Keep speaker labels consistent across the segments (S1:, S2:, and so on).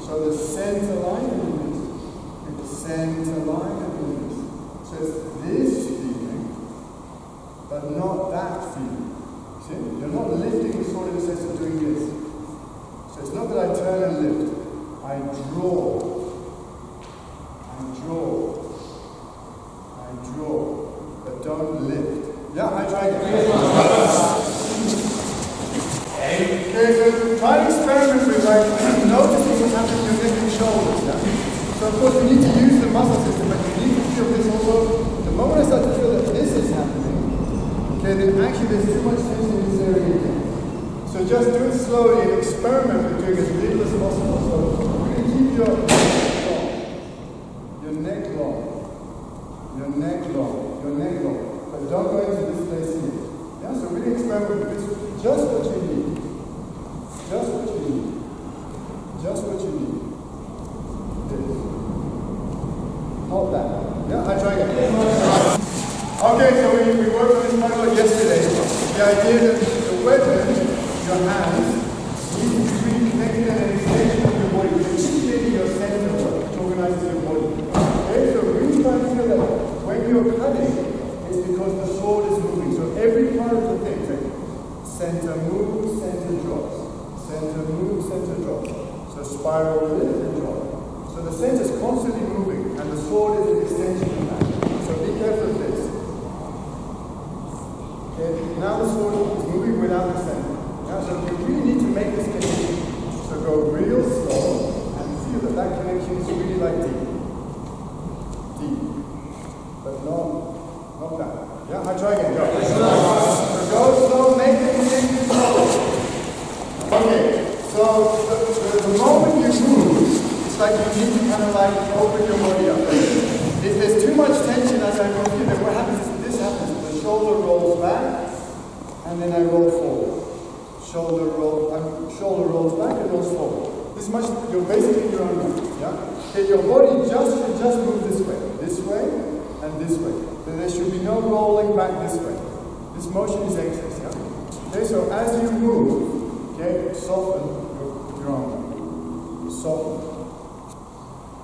S1: So the center line and release. And the center line and release. So it's this feeling, but not that feeling. See? You're not lifting the sword in the sense of doing this. So it's not that I turn and lift. I draw. But don't lift. Yeah, I try again. Okay, so try and experiment with noticing what's happening to your neck and shoulders. Yeah? So of course we need to use the muscle system, but you need to feel this also. The moment I start to feel that this is happening, okay, then actually there's too much tension in this area again. So just do it slowly and experiment with doing as little as possible. So really keep your neck long, your neck long, your neck long. But don't go into this place here. Yeah, so really experiment with this. Just what you need. Just what you need. Just what you need. This. Not that. Yeah, I try again. Okay, so we worked on this quite a lot yesterday. The idea that the weapon, your hands, need to be connected and an extension of your body, particularly your center work, which organizes your body. Okay, so really try to feel that when you're cutting, it's because the sword is moving. So every part of the thing, center moves, center drops. Center moves, center drops. So spiral lift and drop. So the center is constantly moving, and the sword is an extension of that. So be careful of this. Okay, now the sword is moving without the center. Yeah, so you really need to make this connection. So go real slow and feel that that connection is really like deep. Deep. But not that. Yeah, I try again. Go. So go slow, make the connection slow. Okay, so the moment you move, it's like you need to kind of like open your body up. If there's too much tension as I move here, then what happens is this happens. The shoulder rolls back, and then I roll forward. Shoulder rolls back and rolls forward. This much, you're basically your own movement. Yeah? Okay, your body should just move this way, and this way. So there should be no rolling back this way. This motion is excess. Yeah? Okay, so as you move, okay, soften your arm. Soften.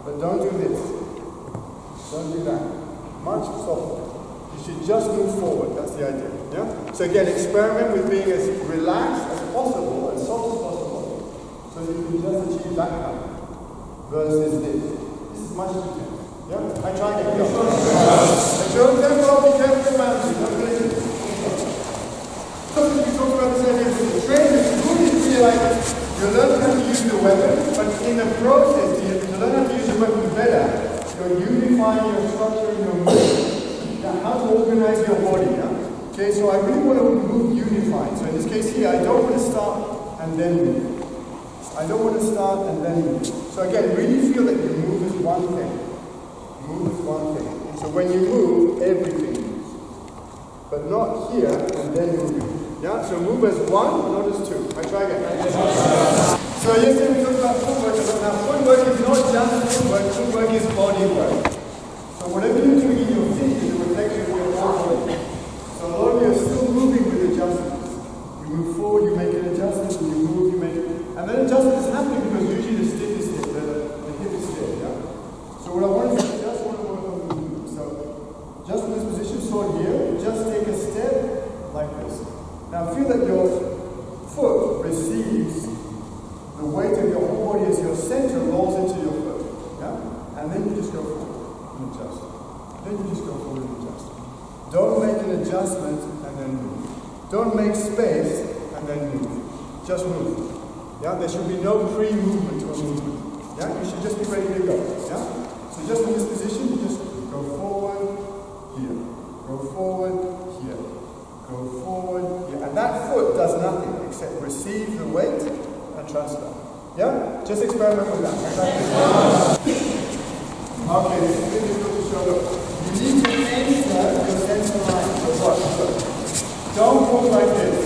S1: But don't do this. Don't do that. Much softer. You should just move forward. That's the idea. Yeah? So again, experiment with being as relaxed as possible, as soft as possible, so that you can just achieve that kind versus this. This is much too tense. Yeah? I try again. Go. Show them well, be careful around you. Don't do it. Sometimes we talk about this idea of the training. You really feel like you learn how to use the weapon, but in the process, to learn how to use the weapon better, you're unifying your structure and your movement. Now, how to organize your body. Yeah? Okay, so I really want to move unified. So in this case here, I don't want to start and then move. I don't want to start and then move. So again, really feel that you move as one thing. Move as one thing. And so when you move, everything moves. But not here and then moving. Yeah, so move as one, not as two. I try again. So yesterday we talked about footwork. Now footwork is not just footwork, footwork is body work. So whatever you're doing in your feet is a reflection of your whole body. So a lot of you are still moving with adjustments. You move forward, you make an adjustment, and you move, you make it. And then adjustment is happening because usually the stiff is stiff, the hip is stiff, yeah? So what I want is just want to work on the movement. So just in this position, so here, just take a step like this. Now feel that your foot receives the weight of your whole body as your center rolls into your foot. Yeah? And then you just go forward and adjust. Then you just go forward and adjust. Don't make an adjustment and then move. Don't make space and then move. Just move. Yeah? There should be no pre-movement to a movement. Yeah? You should just be ready to go. Yeah? So just in this position, you just go forward, here. Go forward, here. Go forward, here. And that foot does nothing except receive the weight and transfer. Yeah? Just experiment with that. Okay, this is really good to show. Look, you need to enter your center line. So watch. Don't move like this.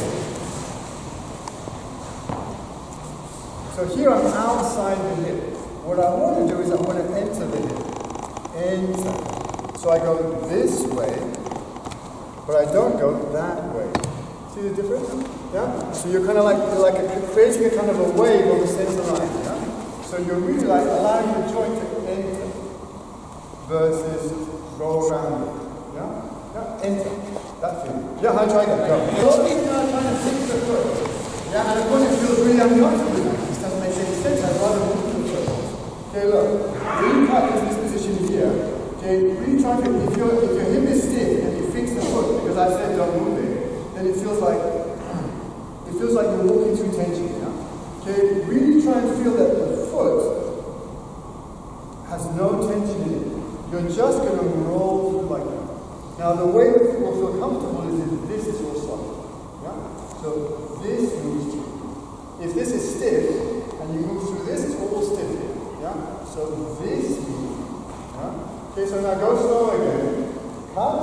S1: So here I'm outside the hip. What I want to do is I want to enter the hip. Enter. So I go this way, but I don't go that way. See the difference? Yeah? So you're kind of like creating a kind of a wave on the center line. Yeah? So So you're really like allowing the joint to enter versus go around it. Yeah? Yeah? Enter. That's it. Yeah, I try that. Go. Slowly now trying to fix the foot. Yeah, and of course it feels really uncomfortable. This doesn't make any sense. I'd rather move the foot. Okay, look. Really practice this position here. Okay, really try to, if your hip is stiff and you fix the foot, because I said don't move it, then it feels like you're walking through tension. Yeah? Okay, really try and feel that the foot has no tension in it. You're just going to roll through like that. Now the way that you will feel comfortable is if this is all solid. Yeah? So this moves through. If this is stiff and you move through this, it's all stiff here. Yeah? So this moves. Yeah? Okay, so now go slow again. Cut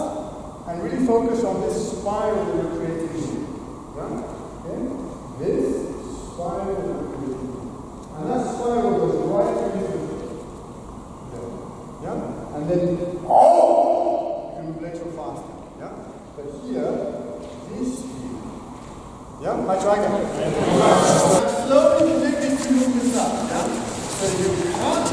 S1: and really focus on this spiral that you're creating here. Yeah? Okay? This spiral that you're creating. And that spiral goes right through the yeah? And then you can move later faster. Yeah? But here, this speed. Yeah? I try again. Slowly connect these two movements up. Yeah? So you cut.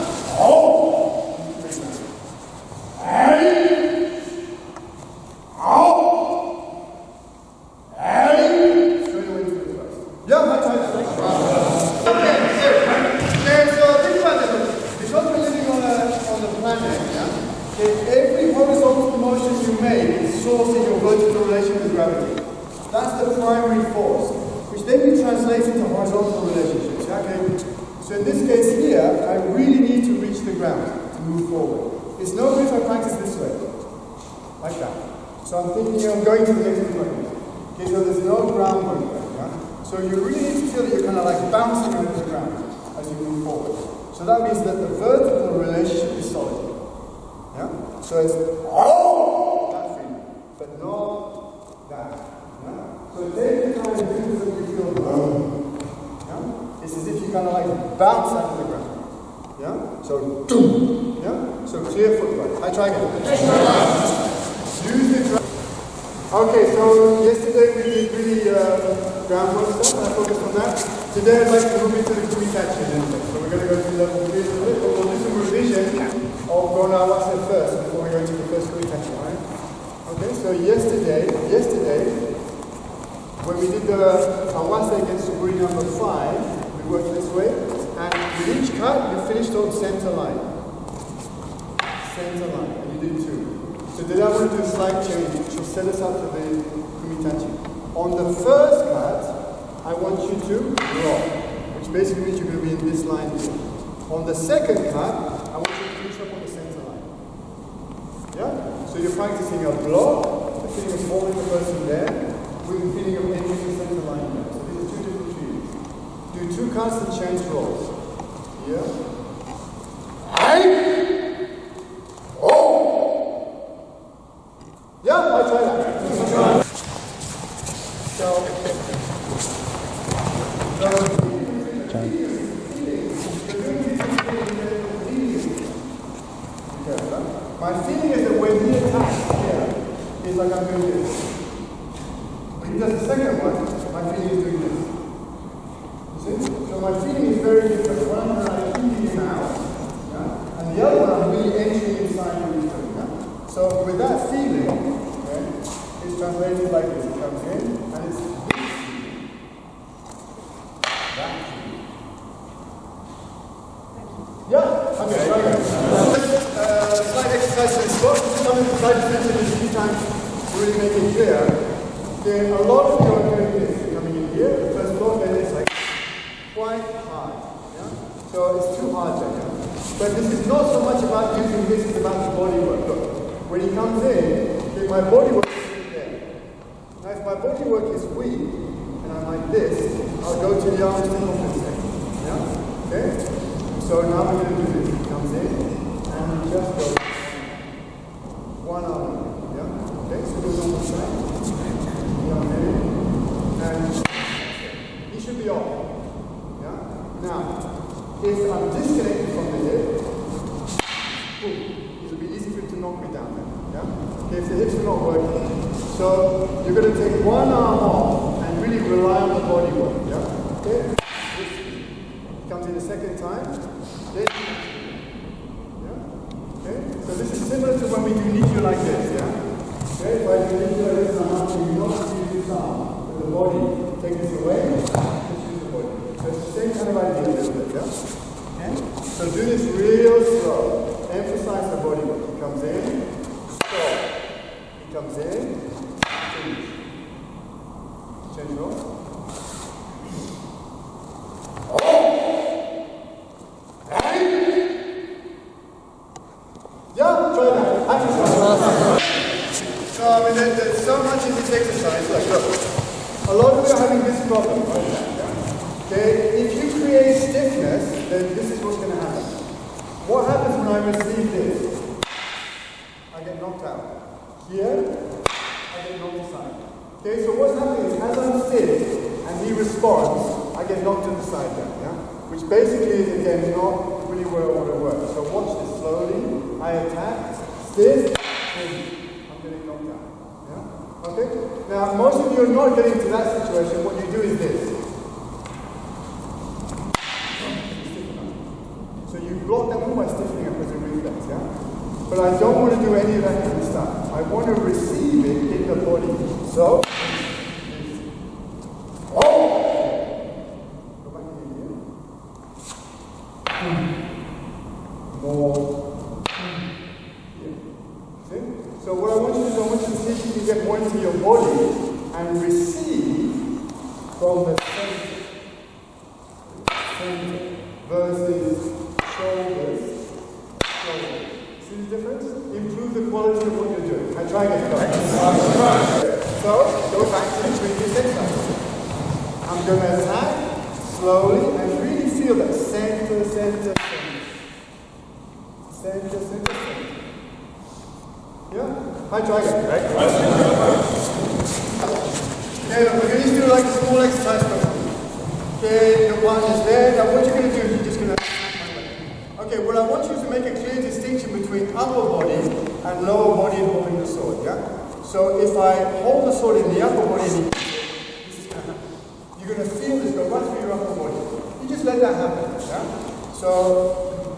S1: I'm going to the next movement. Okay, so there's no ground movement. Yeah? So you really need to feel that you're kind of like bouncing over the ground as you move forward. So that means that the vertical relationship is solid. Yeah? So it's that feeling, but not that. Yeah? So take the time to do this as you feel yeah? It's as if you kind of like bounce out of the ground. Yeah? So yeah? So clear foot right. I try again. Use the ground. Okay, so yesterday we did really groundwork stuff, and I focused on that. Today I'd like to move into the KUMITACHI a little bit. So we're going to go to level 3 a little bit, but we'll do some revision of Bernaldo first before we go to the first KUMITACHI, right? Okay, so yesterday, when we did the Awase against Suguri number 5, we worked this way, and with each cut, we finished on center line. Center line, and you did 2. So today I want to do a slight change, which will set us up to the KUMITACHI. On the first cut, I want you to rock, which basically means you're going to be in this line here. On the second cut, I want you to finish up on the center line. Yeah? So you're practicing a block, the feeling of holding the person there, with the feeling of entering the center line there. So these are 2 different feelings. Do 2 cuts and change rolls. Here. My feeling is that when he attacks here, it's like I'm doing this. When he does the second one, my feeling is doing this. You see? So my feeling is very different. One I'm like keeping him out, yeah? And the other one I'm really entering inside what he's doing. Yeah? So with that feeling, okay, it's translated like this. It comes in, and it's this feeling. That feeling. Yeah? Okay, try again. Slight exercise in spot. Some of the slides mentioned a few times to really make it clear. Then a lot of you are doing this. You're coming in here, the first block, then it's like quite hard. Yeah? So it's too hard there. Yeah? But this is not so much about using this, it's about the body work. Look, when he comes in, okay, my body work is there. Now if my body work is weak, and I'm like this, I'll go to the arms to compensate. Yeah? Okay? So now we're going to do this. He comes in, and we just go one arm. Yeah? Okay, so goes on the side. And he should be off. Yeah? Now, if I'm disconnected from the hip, it will be easy for him to knock me down then. Yeah? Okay, if the hips are not working. So you're going to take one arm off and really rely on the body work. Yeah? Okay? comes in the second time. Then, yeah? Okay? So this is similar to when we do Nikkyo like this, yeah? Okay? If I do Nikkyo like this, I'm asking you not to use this arm with the body. Take this away, just use the body. So it's the same kind of idea a little bit, yeah? Okay? So do this real slow. Emphasize the body work. He comes in, stop. He comes in, change. Change off. So, I mean, there's so much in this exercise. Like, look, a lot of you are having this problem. Okay, if you create stiffness, then this is what's going to happen. What happens when I receive this? I get knocked out. Here, I get knocked aside. Okay, so what's happening is, as I'm stiff and he responds, I get knocked to the side then, yeah? Which basically is, again, not really where I want to work. So watch this slowly. I attack, stiff, and I'm getting knocked out. Yeah? Okay? Now, most of you are not getting to that situation. What you do is this. So you block them all by stiffening up as a reflex, yeah? But I don't want to do any of that kind of stuff. I want to receive it in the body. So, go back in here. More. See? So what I want you to do, I want you to see if you can get more into your body and receive from the center versus shoulders. See the difference? Improve the quality of what you're doing. I try again. So, go back to the previous exercise. I'm going to attack slowly and really feel that center. Yeah? I try again. Okay, we're going to do like a small exercise for now. Okay, your partner's there. Now what you're going to do is you're just going to... Okay, well I want you to make a clear distinction between upper body and lower body in holding the sword, yeah? So if I hold the sword in the upper body, this is going to happen. You're going to feel this go right through your upper body. You just let that happen, yeah? So,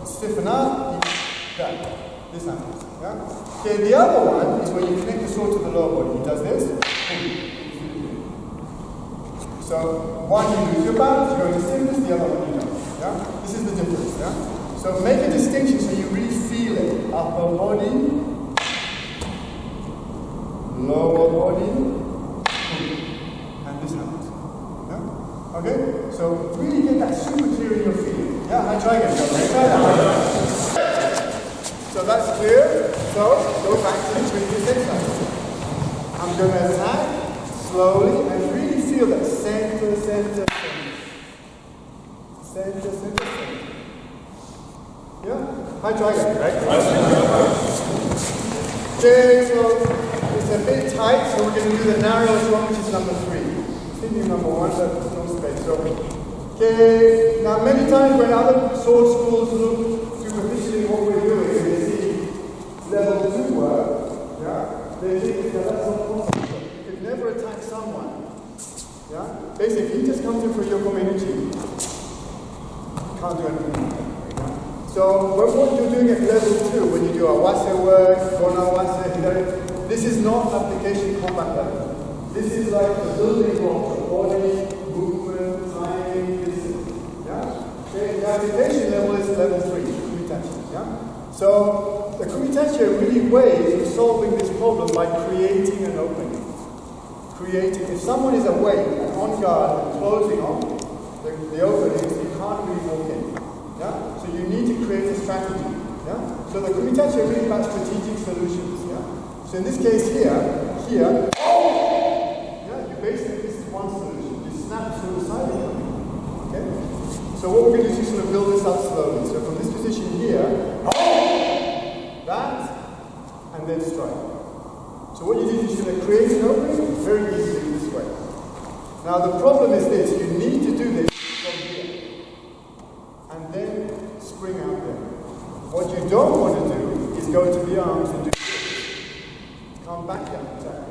S1: stiffen up, that. This happens, yeah? Okay, the other one is when you connect the sword to the lower body. He does this. So, one you lose your balance, you go into stiffness, the other one you don't, yeah? This is the difference, yeah? So make a distinction so you really feel it. Upper body, lower body, and this happens. Yeah? Okay? So really get that super clear in your feeling. Yeah, I try again. Try that. So that's clear. So go back to the previous exercise. I'm going to attack slowly and really feel that center. Yeah? I try again. Okay, so it's a bit tight, so we're going to do the narrowest one, which is number 3. Continue number 1, but there's no space. So, okay, now many times when other sword schools look superficially what we're doing, they see level 2 work, yeah? They think that that's not possible. You could never attack someone. Yeah? Basically, if he just comes in for your KUMITACHI, you can't do anything. So what you're doing at level 2, when you do awase work, gonawase, this is not application combat level. This is like the building block of body, movement, timing, distance. Yeah? Okay, the application level is level 3, KUMITACHI. Yeah? So the KUMITACHI are really ways of solving this problem by creating an opening. If someone is awake and on guard and closing off the openings, you can't really walk in. Yeah? So you need to create a strategy. Yeah? So the KUMITACHI are really about strategic solutions. Yeah? So in this case here, yeah, you basically, this is one solution. You snap through the side of it. Okay? So what we're going to do is just sort of build this up slowly. So from this position here, that, and then strike. So what you do is you're going to create an opening very easily this way. Now the problem is this, you need to do this from here. And then spring out there. What you don't want to do is go to the arms and do this. Come back down, attack.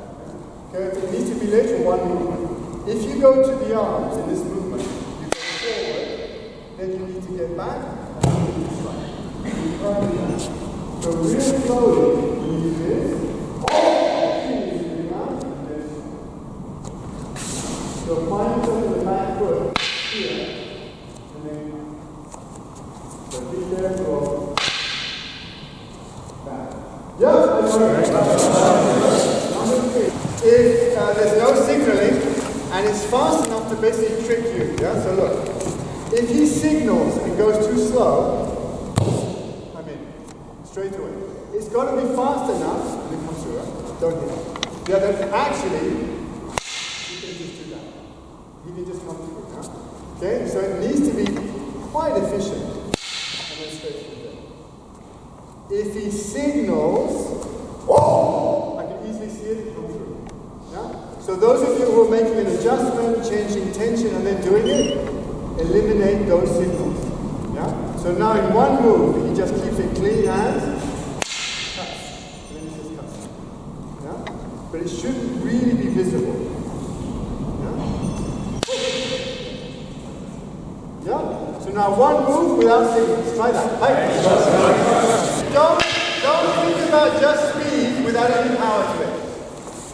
S1: Okay, it needs to be later one movement. If you go to the arms in this movement, you go forward, then you need to get back and do this right. So real slowly, when you do this, so find yourself in the back foot here, and then so be careful. Back. Yeah, that's right. Number 3. If there's no signaling and it's fast enough to basically trick you, yeah? So look, if he signals and goes too slow, I'm in, straight away. It's got to be fast enough, and it comes through, right? Don't hit it. Yeah, that actually, you can just do that. You can just come through, yeah? Okay, so it needs to be quite efficient. And then straight through there. If he signals, I can easily see it come through. Yeah? So those of you who are making an adjustment, changing tension, and then doing it, eliminate those signals. Yeah? So now in one move, he just keeps it clean hands, cuts, and then he just cuts. Yeah? But it shouldn't really be visible. Yeah? Yeah? So now one move without signals. Try that. Don't think about just speed without any power to it.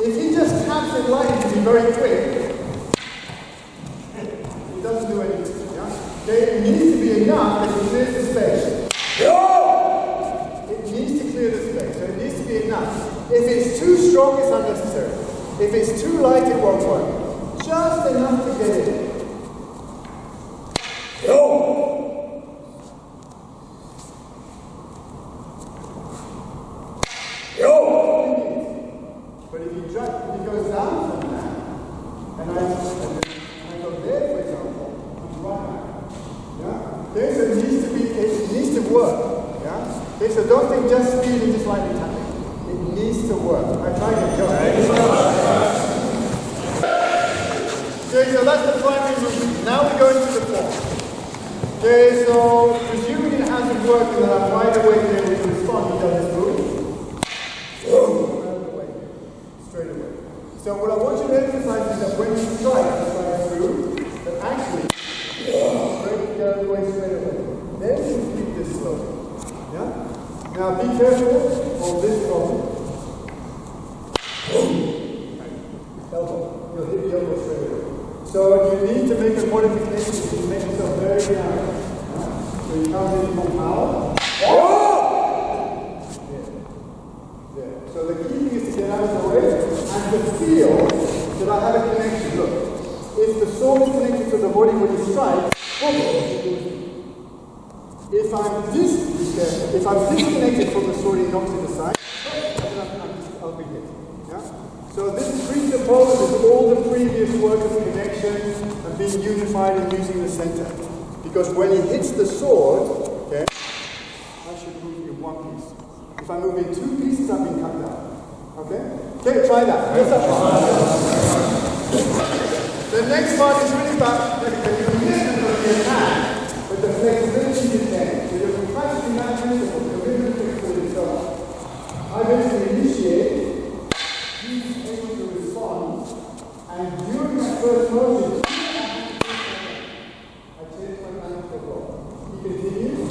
S1: If he just taps it lightly to be very quick, it doesn't do anything. Yeah? Okay? It needs to be enough that it clears the space. It needs to clear the space, so it needs to be enough. If it's too strong, it's unnecessary. If it's too light, it won't work. Just enough to get it. But if he goes down from that, and I go there, for example, I'm right back. Yeah? Okay, so it needs to work. Yeah? Okay, so don't think just speed and just lightly tapping. It needs to work. I try to go. Okay, so that's the primary movement. Now we go into the form. Okay, so presuming it hasn't worked and that I'm right away to be able to respond, he does this move. Straight away. So what I want you to emphasize is that when you strike through, that actually straight the other way straight away. Then you keep this slowly. Yeah? Now be careful of this problem. Elbow. You'll hit the elbow straight away. So you need to make a modification to make yourself very narrow. Yeah? So you come in from power. So the key thing is to get out of the way and to feel that I have a connection. Look, if the sword is connected to the body when you strike, if I'm disconnected from the sword, it knocks it aside, I'll be hit. Yeah? So this presupposes all the previous work of connection and being unified and using the center. Because when he hits the sword, okay, I should move in one piece. If I move in two pieces, I've been cut down. Okay? Okay, try that. The next part is really about the commitment of the attack, but the flexibility is there. So you're practicing that principle, commitment flexibility. So I basically initiate, he's able to respond, and during that first motion, I change my hand for God. He continues.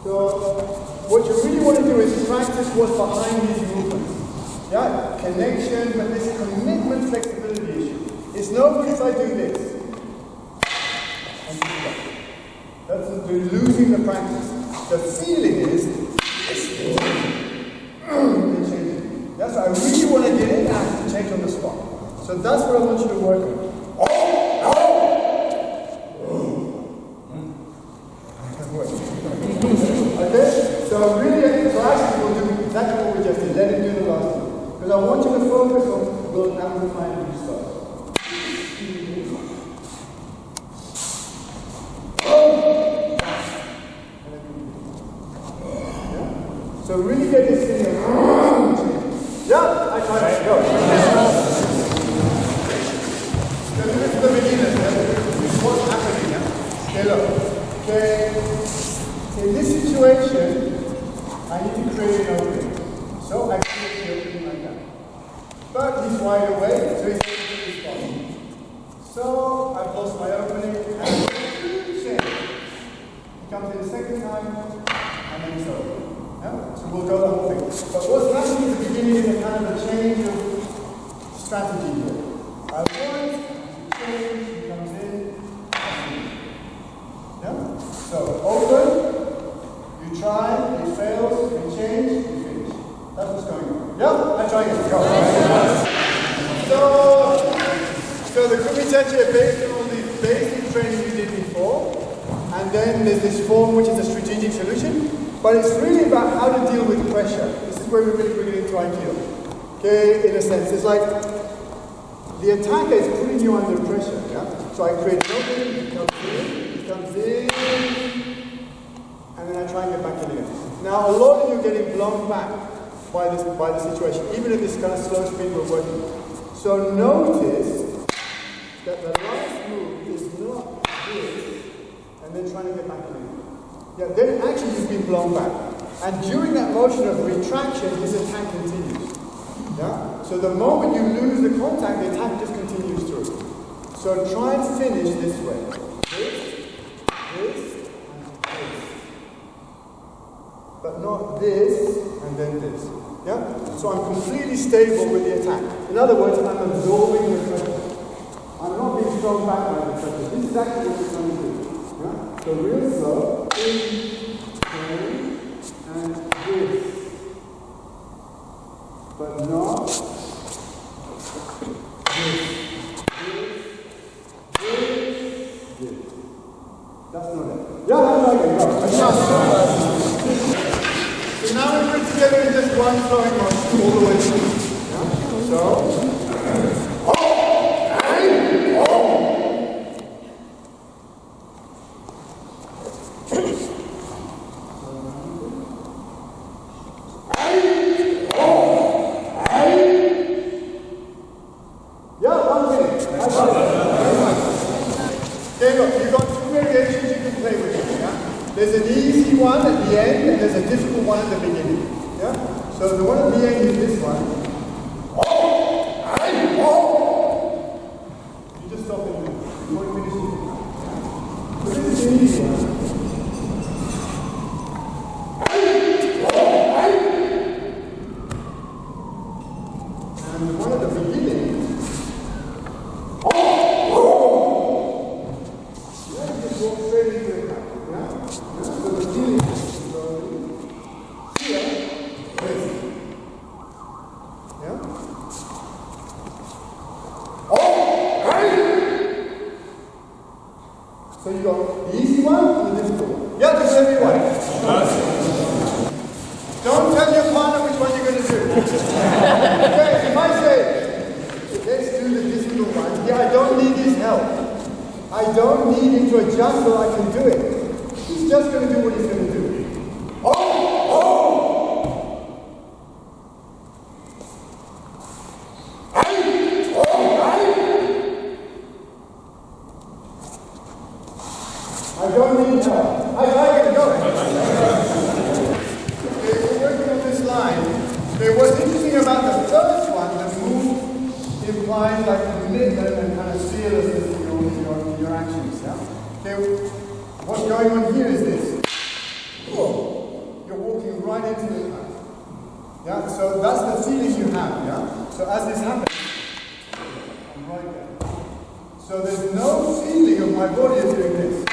S1: So what you really want to do is practice what's behind these movements. Yeah? Connection, but this commitment flexibility issue. It's no good if I do this. And do that. That's losing the practice. The feeling is this changing. That's why I really want to get in and change on the spot. So that's what I want you to work on. Okay? So really, actually we'll do exactly what we just did. Let him do the last one. Because I want you to focus on those amplifying new stuff. Yeah? So really get this thing. Yeah, I tried to go. So this is the beginners. This is what's happening. Yeah? Okay, look. Okay. In this situation, I need to create an opening. So I create the opening like that. But he's wide away, so he's able to respond. So So I've lost my opening, and change. You come to the second time, and then so. Yeah? So we'll go the whole thing. But what's happening at the beginning is a kind of a change of strategy here. I want, change, he comes in, yeah? So open, you try, it fails, you change, you finish. That's what's going on. Yeah? I try again. Go. So the KUMITACHI are based on all these basic training we did before, and then there's this form which is a strategic solution, but it's really about how to deal with pressure. This is where we really bring it into Aikido. Okay, in a sense, it's like the attacker is putting you under pressure. Yeah. So I create an opening, he comes in, and then I try and get back in again. Now a lot of you are getting blown back by the situation, even at this kind of slow speed we're working. So notice that the last move is not this, and then trying to get back in. Yeah, then actually you've been blown back. And during that motion of retraction, his attack continues. Yeah? So the moment you lose the contact, the attack just continues through. So try and finish this way. This, and this. But not this, and then this. Yeah? So I'm completely stable with the attack. In other words, I'm absorbing the pressure. I'm not being thrown back by the pressure. This is actually what we're trying to do. Yeah? So real slow, in, and this. But not this. That's not it. Yeah, that's not it. Go. So now we put together in just one flowing motion all the way through. Yeah? So. There's an easy one at the end, and there's a difficult one at the beginning. Yeah? So the one at the end is this one. You just stop it before you finish it. So this is an easy one. And the one at the beginning. You just walk straight into it. So the feeling is here, this. Yeah? So you got the easy one and the difficult one. Yeah, just every one. Don't tell your partner which one you're going to do. Okay, if I say, let's do the difficult one, yeah, I don't need his help. I don't need him to adjust so I can do it. He's just going to do what he's going to do. I don't need help. I like it. Go. Okay, we're working on this line. Okay, what's interesting about the first one, the move implies like commitment and kind of fearlessness in your actions. Yeah? Okay. What's going on here is this. Whoa. You're walking right into the path. Yeah, so that's the feeling you have, yeah? So as this happens, I'm right there. So there's no feeling of my body is doing this.